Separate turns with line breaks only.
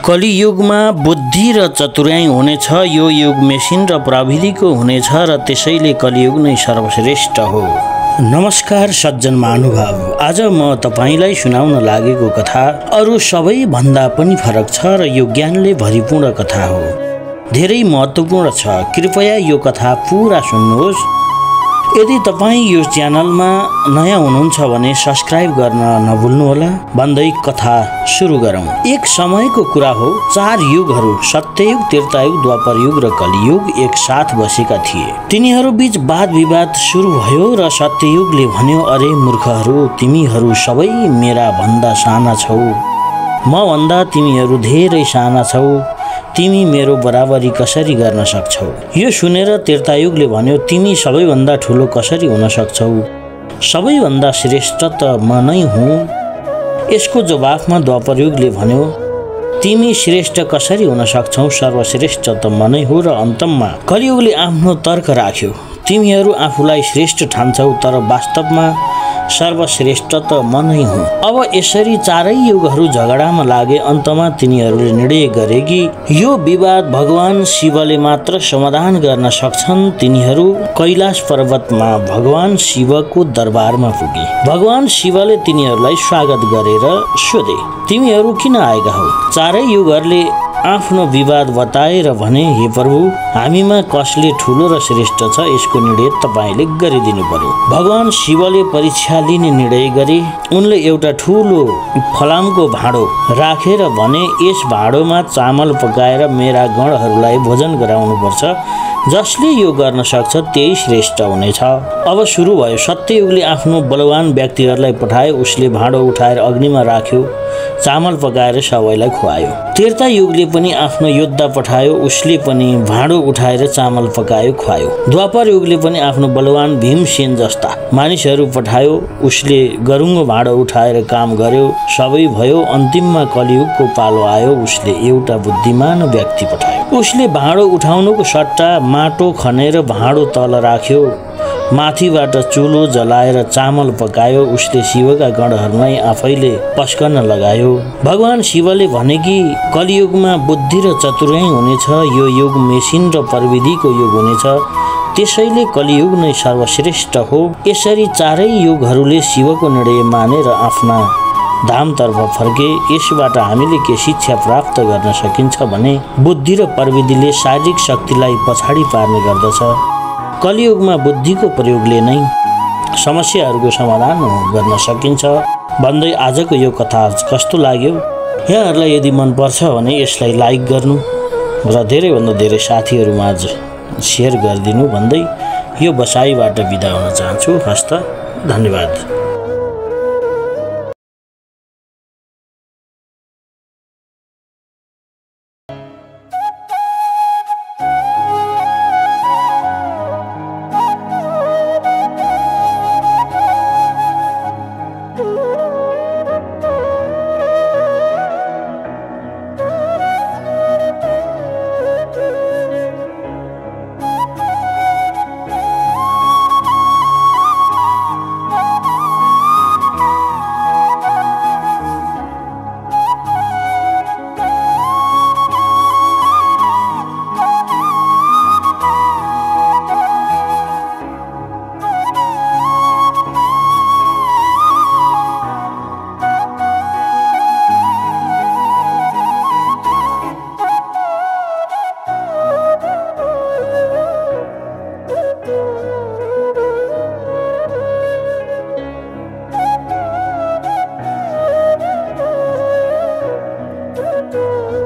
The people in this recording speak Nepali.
कलियुगमा बुद्धि र चतुर्याई हुनेछ। यो युग मेसिन र प्रविधिको हुनेछ र त्यसैले कलियुग नै सर्वश्रेष्ठ हो। नमस्कार सज्जन महानुभाव, आज म तपाईलाई सुनाउन लागेको कथा अरू सबैभन्दा पनि फरक छ र यो ज्ञानले भरिपूर्ण कथा हो। धेरै महत्त्वपूर्ण छ। कृपया यो कथा पुरा सुन्नुहोस्। यदि तपाईँ यो च्यानलमा नयाँ हुनुहुन्छ भने सब्स्क्राइब गर्न नभुल्नुहोला। भन्दै कथा सुरु गरौँ। एक समयको कुरा हो, 4 युगहरू सत्ययुग, त्रेतायुग, द्वापर युग र कलियुग एक साथ बसेका थिए। तिनीहरू बीच वाद विवाद सुरु भयो र सत्ययुगले भन्यो, अरे मूर्खहरू, तिमीहरू सबै मेरा भन्दा साना छौ। म भन्दा तिमीहरू धेरै साना छौ। तिमी मेरो बराबरी कसरी गर्न सक्छौ? यो सुनेर त्रेतायुगले भन्यो, तिमी सबैभन्दा ठुलो कसरी हुन सक्छौ? सबैभन्दा श्रेष्ठ त म नै हुँ। यसको जवाफमा द्वापरयुगले भन्यो, तिमी श्रेष्ठ कसरी हुन सक्छौ? सर्वश्रेष्ठ त म नै हो। र अन्तमा कलियुगले आफ्नो तर्क राख्यो, तिमीहरू आफूलाई श्रेष्ठ ठान्छौ, तर वास्तवमा सर्वश्रेष्ठ त म नै हुँ। अब यसरी चारै युगहरू झगडामा लागे। अन्तमा तिनीहरूले निर्णय गरे कि यो विवाद भगवान शिवले मात्र समाधान गर्न सक्छन्। तिनीहरू कैलाश पर्वतमा भगवान शिवको दरबारमा पुगे। भगवान शिवले तिनीहरूलाई स्वागत गरेर सोधे, तिमीहरू किन आएका हौ? चारै युगहरूले आफ्नो विवाद बताएर भने, हे प्रभु, हामीमा कसले ठुलो र श्रेष्ठ छ यसको निर्णय तपाईले गरिदिनु पर्यो। भगवान शिवले परीक्षा लिने निर्णय गरे। उनले एउटा ठुलो फलामको भाँडो राखेर भने, यस भाँडोमा चामल पकाएर मेरा गणहरूलाई भोजन गराउनुपर्छ। जसले यो गर्न सक्छ त्यही श्रेष्ठ हुनेछ। अब सुरु भयो। सत्ययुगले आफ्नो बलवान व्यक्तिहरूलाई पठायो। उसले भाँडो उठाएर अग्निमा राख्यो, चामल पकाएर सबैलाई खुवायो। त्रेता युगले पनि आफ्नो योद्धा पठायो। उसले पनि भाँडो उठाएर चामल पकायो, खुवायो। द्वापर युगले पनि आफ्नो बलवान भीमसेन जस्ता मानिसहरू पठायो। उसले गरुङ्गो भाँडो उठाएर काम गर्यो। सबै भयो। अन्तिममा कलियुगको पालो आयो। उसले एउटा बुद्धिमान व्यक्ति पठायो। उसले भाँडो उठाउनुको सट्टा माटो खनेर भाँडो तल राख्यो, माथिबाट चुलो जलाएर चामल पकायो। उसले शिवका गणहरूलाई आफैले पस्कन लगायो। भगवान शिवले भने कि कलियुगमा बुद्धि र चतुर्याई हुनेछ। यो युग मेसिन र प्रविधिको युग हुनेछ। त्यसैले कलियुग नै सर्वश्रेष्ठ हो। यसरी चारै युगहरूले शिवको निर्णय मानेर आफ्ना धामतर्फ फर्के। यसबाट हामीले के शिक्षा प्राप्त गर्न सकिन्छ भने, बुद्धि र प्रविधिले शारीरिक शक्तिलाई पछाडि पार्ने गर्दछ। कलियुगमा बुद्धिको प्रयोगले नै समस्याहरूको समाधान गर्न सकिन्छ। भन्दै आजको यो कथा कस्तो लाग्यो? यहाँहरूलाई यदि मनपर्छ भने यसलाई लाइक गर्नु र धेरैभन्दा धेरै साथीहरूमाझ सेयर गरिदिनु भन्दै यो बसाइबाट बिदा हुन चाहन्छु। हस्त, धन्यवाद।
you.